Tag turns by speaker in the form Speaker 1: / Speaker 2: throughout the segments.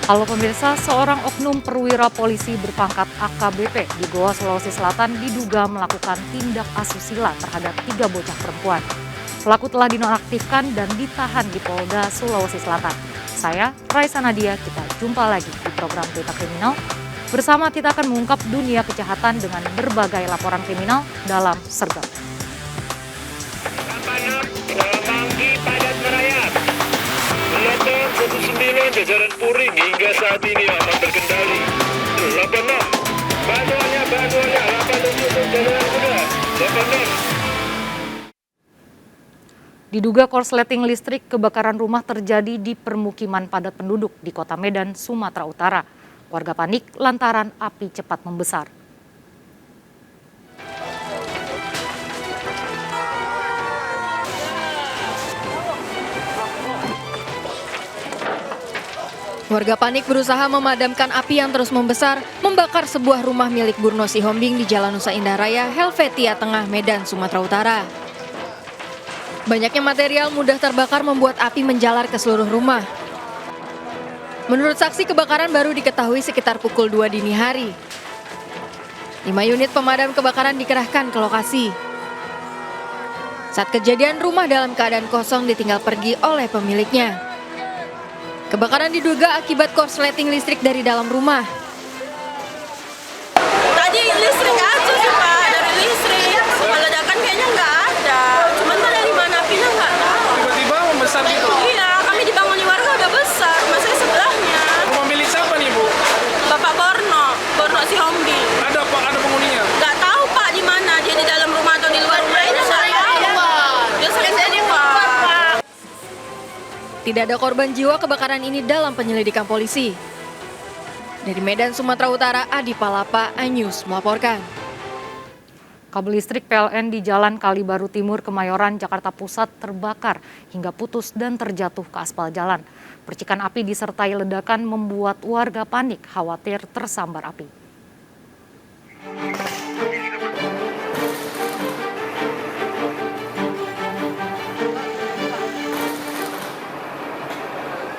Speaker 1: Halo pemirsa, seorang oknum perwira polisi berpangkat AKBP di Goa, Sulawesi Selatan diduga melakukan tindak asusila terhadap 3 bocah perempuan. Pelaku telah dinonaktifkan dan ditahan di Polda Sulawesi Selatan. Saya, Raisa Nadia, kita jumpa lagi di program Berita Kriminal. Bersama kita akan mengungkap dunia kejahatan dengan berbagai laporan kriminal dalam Sergap.
Speaker 2: Manggi padat merayap. Gelombang 19 jajaran Puring hingga saat ini aman terkendali. 86 bantuannya 87 jajaran kuda 86.
Speaker 1: Diduga korsleting listrik kebakaran rumah terjadi di permukiman padat penduduk di Kota Medan, Sumatera Utara. Warga panik lantaran api cepat membesar.
Speaker 3: Warga panik berusaha memadamkan api yang terus membesar, membakar sebuah rumah milik Burno Sihombing di Jalan Nusa Indah Raya, Helvetia Tengah, Medan, Sumatera Utara. Banyaknya material mudah terbakar membuat api menjalar ke seluruh rumah. Menurut saksi, kebakaran baru diketahui sekitar pukul 2 dini hari. 5 unit pemadam kebakaran dikerahkan ke lokasi. Saat kejadian, rumah dalam keadaan kosong ditinggal pergi oleh pemiliknya. Kebakaran diduga akibat korsleting listrik dari dalam rumah.
Speaker 4: Tadi listrik aja sih Pak, dari listrik. Kalau ledakan kayaknya nggak ada. Cuman dari mana apinya nggak tahu.
Speaker 5: Tiba-tiba membesar gitu.
Speaker 4: Iya, kami dibangun di warga udah besar. Rumah saya sebelahnya.
Speaker 5: Rumah milik siapa nih, Bu?
Speaker 4: Bapak Borno Sihombing.
Speaker 5: Ada penghuninya?
Speaker 4: Nggak tahu Pak di mana, dia di dalam rumah atau di luar rumah ini nggak tahu. Dia sering keluar.
Speaker 3: Tidak ada korban jiwa kebakaran ini dalam penyelidikan polisi. Dari Medan, Sumatera Utara, Adi Palapa, iNews melaporkan.
Speaker 1: Kabel listrik PLN di Jalan Kalibaru Timur, Kemayoran, Jakarta Pusat terbakar hingga putus dan terjatuh ke aspal jalan. Percikan api disertai ledakan membuat warga panik, khawatir tersambar api.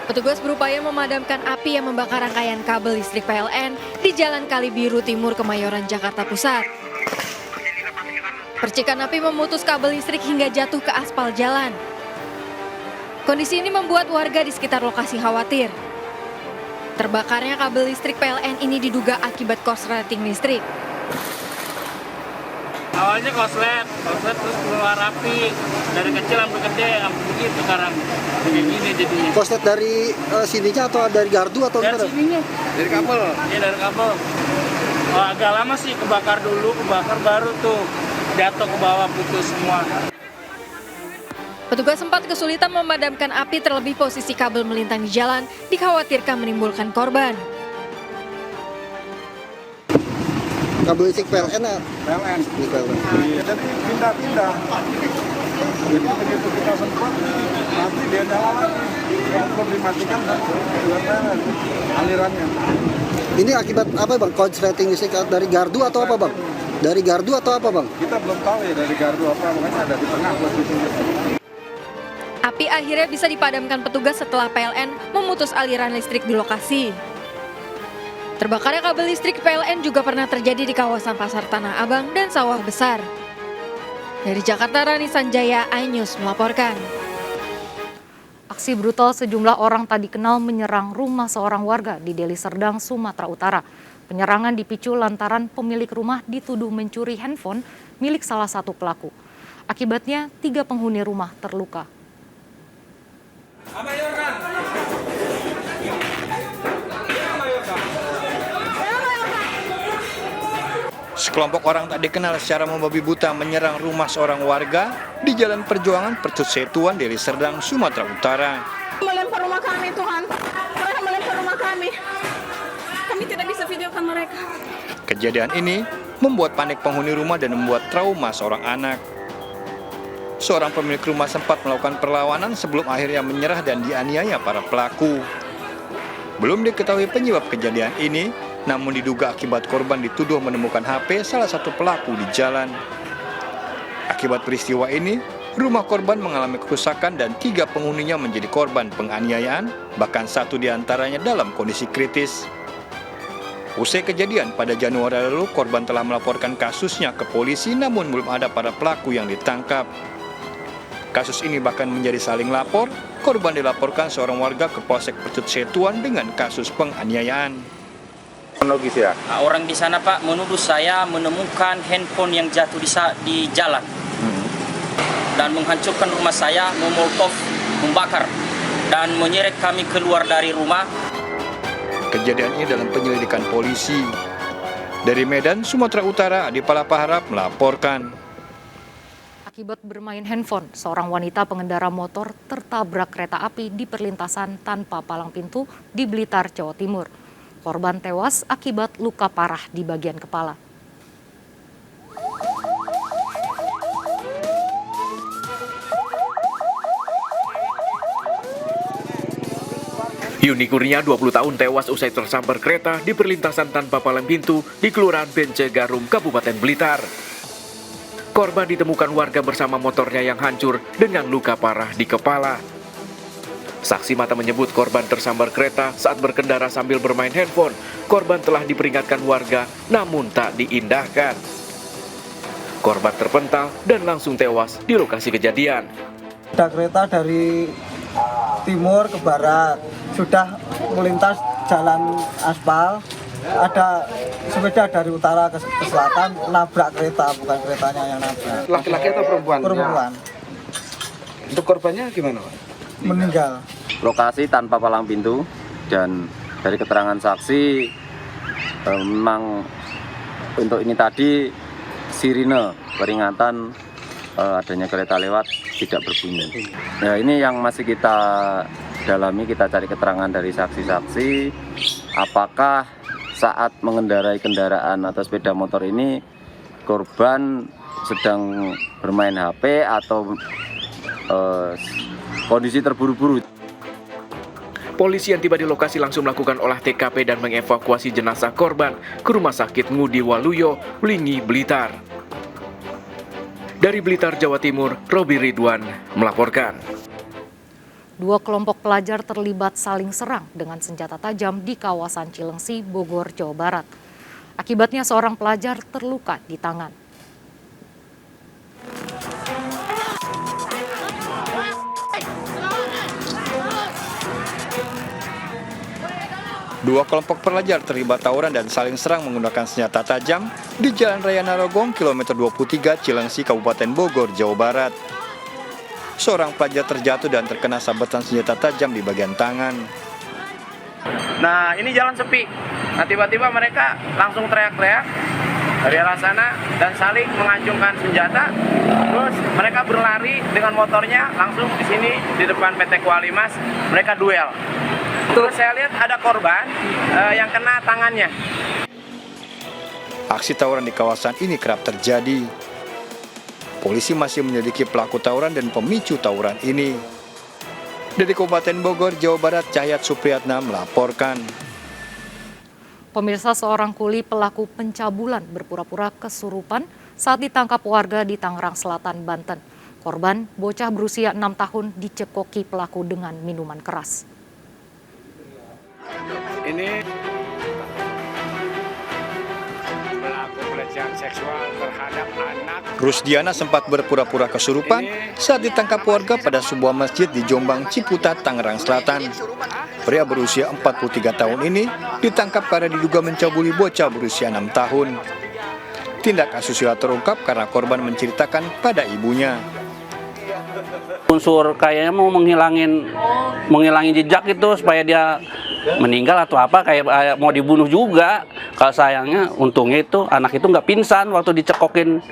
Speaker 3: Petugas berupaya memadamkan api yang membakar rangkaian kabel listrik PLN di Jalan Kalibiru Timur, Kemayoran, Jakarta Pusat. Percikan api memutus kabel listrik hingga jatuh ke aspal jalan. Kondisi ini membuat warga di sekitar lokasi khawatir. Terbakarnya kabel listrik PLN ini diduga akibat korsleting listrik.
Speaker 6: Awalnya koslet terus keluar api dari kecil sampai gede, sampai begitu sekarang begini jadinya.
Speaker 7: Koslet dari sininya atau dari gardu atau
Speaker 6: Dari
Speaker 7: gimana?
Speaker 6: sininya,
Speaker 5: Dari kabel.
Speaker 6: ya dari kabel. Oh, agak lama sih kebakar dulu, kebakar baru tuh jatuh ke bawah putus semua.
Speaker 3: Petugas sempat kesulitan memadamkan api, terlebih posisi kabel melintang di jalan dikhawatirkan menimbulkan korban.
Speaker 7: Kabel listrik PLN ya?
Speaker 5: PLN.
Speaker 7: Ini PLN.
Speaker 5: Jadi pindah-pindah. Jadi begitu kita semprot, nanti dia nyala lagi. Kalau belum dimatikan, PLN alirannya.
Speaker 7: Ini akibat apa bang? Korsleting listrik dari gardu atau apa bang? Dari gardu atau apa bang?
Speaker 5: Kita belum tahu ya dari gardu apa, makanya ada di tengah posisinya.
Speaker 3: Api akhirnya bisa dipadamkan petugas setelah PLN memutus aliran listrik di lokasi. Terbakarnya kabel listrik PLN juga pernah terjadi di kawasan Pasar Tanah Abang dan Sawah Besar. Dari Jakarta, Rani Sanjaya, iNews melaporkan.
Speaker 1: Aksi brutal sejumlah orang tak dikenal menyerang rumah seorang warga di Deli Serdang, Sumatera Utara. Penyerangan dipicu lantaran pemilik rumah dituduh mencuri handphone milik salah satu pelaku. Akibatnya 3 penghuni rumah terluka.
Speaker 8: Sekelompok orang tak dikenal secara membabi buta menyerang rumah seorang warga di Jalan Perjuangan Pertusetuan, Deli Serdang, Sumatera Utara.
Speaker 4: Melempar rumah kami Tuhan. Mereka melempar rumah kami. Kami tidak bisa videokan mereka.
Speaker 8: Kejadian ini membuat panik penghuni rumah dan membuat trauma seorang anak. Seorang pemilik rumah sempat melakukan perlawanan sebelum akhirnya menyerah dan dianiaya para pelaku. Belum diketahui penyebab kejadian ini, namun diduga akibat korban dituduh menemukan HP salah satu pelaku di jalan. Akibat peristiwa ini, rumah korban mengalami kerusakan dan 3 penghuninya menjadi korban penganiayaan, bahkan 1 diantaranya dalam kondisi kritis. Usai kejadian pada Januari lalu, korban telah melaporkan kasusnya ke polisi namun belum ada para pelaku yang ditangkap. Kasus ini bahkan menjadi saling lapor, korban dilaporkan seorang warga ke Polsek Percut Setuan dengan kasus penganiayaan.
Speaker 5: Logis ya.
Speaker 9: Nah, orang di sana Pak menuduh saya menemukan handphone yang jatuh di jalan dan menghancurkan rumah saya, memolotov, membakar dan menyeret kami keluar dari rumah.
Speaker 8: Kejadian ini dalam penyelidikan polisi. Dari Medan, Sumatera Utara, Adi Palapaharap melaporkan.
Speaker 1: Akibat bermain handphone, seorang wanita pengendara motor tertabrak kereta api di perlintasan tanpa palang pintu di Blitar, Jawa Timur. Korban tewas akibat luka parah di bagian kepala.
Speaker 10: Yuni Kurnia 20 tahun tewas usai tersambar kereta di perlintasan tanpa palang pintu di Kelurahan Bence Garum, Kabupaten Blitar. Korban ditemukan warga bersama motornya yang hancur dengan luka parah di kepala. Saksi mata menyebut korban tersambar kereta saat berkendara sambil bermain handphone. Korban telah diperingatkan warga namun tak diindahkan. Korban terpental dan langsung tewas di lokasi kejadian.
Speaker 11: Ada kereta dari timur ke barat, sudah melintas jalan aspal. Ada sepeda dari utara ke selatan nabrak kereta, bukan keretanya yang nabrak.
Speaker 5: Laki-laki atau perempuan?
Speaker 11: Perempuan.
Speaker 5: Untuk korbannya gimana, Pak?
Speaker 11: Meninggal.
Speaker 12: Lokasi tanpa palang pintu dan dari keterangan saksi memang untuk ini tadi sirine peringatan adanya kereta lewat tidak berbunyi. Nah, ini yang masih kita dalami, kita cari keterangan dari saksi-saksi apakah saat mengendarai kendaraan atau sepeda motor ini korban sedang bermain HP atau kondisi terburu-buru.
Speaker 10: Polisi yang tiba di lokasi langsung melakukan olah TKP dan mengevakuasi jenazah korban ke Rumah Sakit Ngudi Waluyo, Wlingi, Blitar. Dari Blitar, Jawa Timur, Robi Ridwan melaporkan.
Speaker 1: 2 kelompok pelajar terlibat saling serang dengan senjata tajam di kawasan Cilengsi, Bogor, Jawa Barat. Akibatnya seorang pelajar terluka di tangan.
Speaker 8: Dua kelompok pelajar terlibat tawuran dan saling serang menggunakan senjata tajam di Jalan Raya Narogong, kilometer 23, Cilengsi, Kabupaten Bogor, Jawa Barat. Seorang pelajar terjatuh dan terkena sabetan senjata tajam di bagian tangan.
Speaker 6: Nah, ini jalan sepi. Nah, tiba-tiba mereka langsung teriak-teriak dari arah sana dan saling mengacungkan senjata. Terus mereka berlari dengan motornya langsung di sini di depan PT Kualimas. Mereka duel. Terus saya lihat ada korban yang kena tangannya.
Speaker 8: Aksi tawuran di kawasan ini kerap terjadi. Polisi masih menyelidiki pelaku tawuran dan pemicu tawuran ini. Dari Kabupaten Bogor, Jawa Barat, Cahyat Supriyatna melaporkan.
Speaker 1: Pemirsa, seorang kuli pelaku pencabulan berpura-pura kesurupan saat ditangkap warga di Tangerang Selatan, Banten. Korban, bocah berusia 6 tahun, dicekoki pelaku dengan minuman keras.
Speaker 6: Ini pelaku pelecehan seksual terhadap anak.
Speaker 8: Rusdiana sempat berpura-pura kesurupan saat ditangkap warga pada sebuah masjid di Jombang, Ciputat, Tangerang Selatan. Pria berusia 43 tahun ini ditangkap karena diduga mencabuli bocah berusia 6 tahun. Tindak asusila terungkap karena korban menceritakan pada ibunya.
Speaker 13: Unsur kayaknya mau menghilangin jejak itu supaya dia meninggal atau apa, kayak mau dibunuh juga. Kalau sayangnya untungnya itu anak itu nggak pingsan waktu dicekokin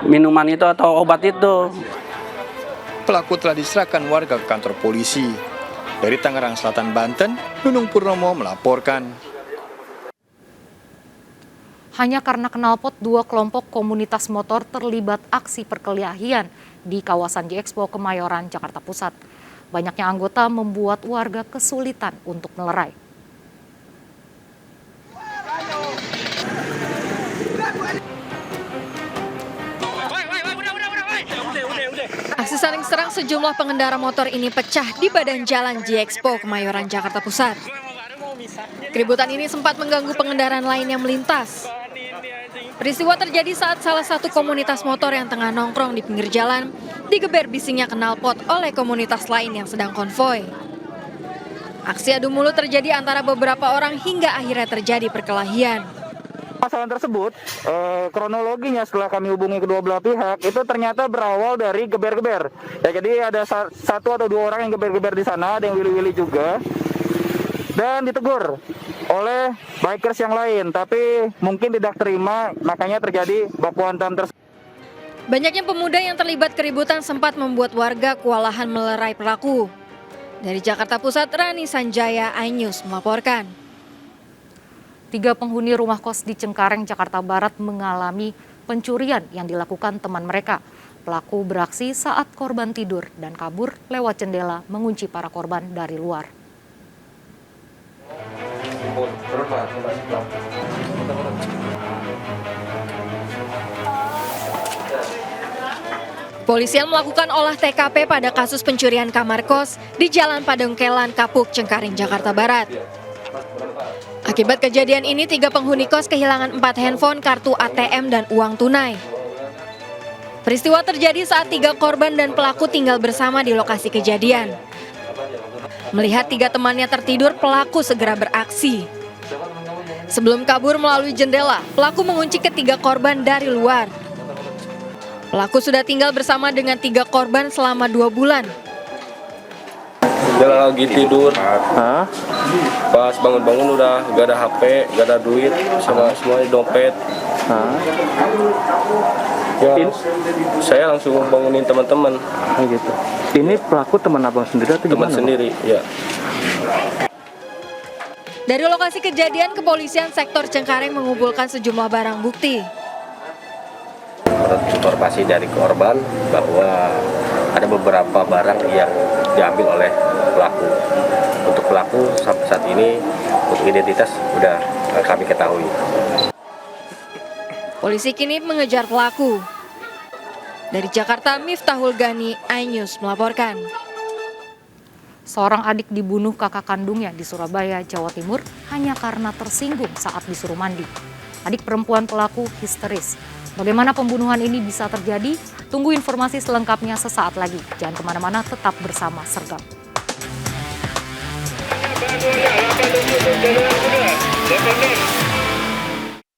Speaker 13: minuman itu atau obat itu.
Speaker 8: Pelaku telah diserahkan warga ke kantor polisi. Dari Tangerang Selatan, Banten, Nunung Purnomo melaporkan.
Speaker 1: Hanya karena knalpot, 2 kelompok komunitas motor terlibat aksi perkelahian di kawasan G-Expo Kemayoran, Jakarta Pusat. Banyaknya anggota membuat warga kesulitan untuk melerai.
Speaker 3: Aksi diserang sejumlah pengendara motor ini pecah di badan jalan J-Expo Kemayoran, Jakarta Pusat. Keributan ini sempat mengganggu pengendara lain yang melintas. Peristiwa terjadi saat salah satu komunitas motor yang tengah nongkrong di pinggir jalan digeber bisingnya knalpot oleh komunitas lain yang sedang konvoi. Aksi adu mulut terjadi antara beberapa orang hingga akhirnya terjadi perkelahian.
Speaker 14: Masalah tersebut, kronologinya setelah kami hubungi kedua belah pihak, itu ternyata berawal dari geber-geber. Ya, jadi ada satu atau dua orang yang geber-geber di sana, ada yang wili-wili juga. Dan ditegur oleh bikers yang lain, tapi mungkin tidak terima, makanya terjadi baku hantam tersebut.
Speaker 3: Banyaknya pemuda yang terlibat keributan sempat membuat warga kewalahan melerai pelaku. Dari Jakarta Pusat, Rani Sanjaya, iNews melaporkan.
Speaker 1: 3 penghuni rumah kos di Cengkareng, Jakarta Barat mengalami pencurian yang dilakukan teman mereka. Pelaku beraksi saat korban tidur dan kabur lewat jendela mengunci para korban dari luar.
Speaker 3: Polisian melakukan olah TKP pada kasus pencurian kamar kos di Jalan Padongkelan, Kapuk, Cengkareng, Jakarta Barat. Akibat kejadian ini, 3 penghuni kos kehilangan 4 handphone, kartu ATM, dan uang tunai. Peristiwa terjadi saat 3 korban dan pelaku tinggal bersama di lokasi kejadian. Melihat 3 temannya tertidur, pelaku segera beraksi. Sebelum kabur melalui jendela, pelaku mengunci ke-3 korban dari luar. Pelaku sudah tinggal bersama dengan 3 korban selama 2 bulan.
Speaker 15: Dia lagi tidur, pas bangun-bangun udah gak ada HP, gak ada duit, sama semuanya dompet. Ya, saya langsung bangunin teman-teman.
Speaker 14: Gitu. Ini pelaku teman abang sendiri atau
Speaker 15: teman sendiri, ya.
Speaker 3: Dari lokasi kejadian, kepolisian sektor Cengkareng mengumpulkan sejumlah barang bukti.
Speaker 15: Menurut informasi dari korban bahwa ada beberapa barang yang diambil oleh pelaku. Untuk pelaku sampai saat ini untuk identitas sudah kami ketahui.
Speaker 3: Polisi kini mengejar pelaku. Dari Jakarta, Miftahul Gani, iNews melaporkan.
Speaker 1: Seorang adik dibunuh kakak kandungnya di Surabaya, Jawa Timur hanya karena tersinggung saat disuruh mandi. Adik perempuan pelaku histeris. Bagaimana pembunuhan ini bisa terjadi? Tunggu informasi selengkapnya sesaat lagi. Jangan kemana-mana, tetap bersama Sergap.
Speaker 2: Bantuannya 87 Jalan Muda,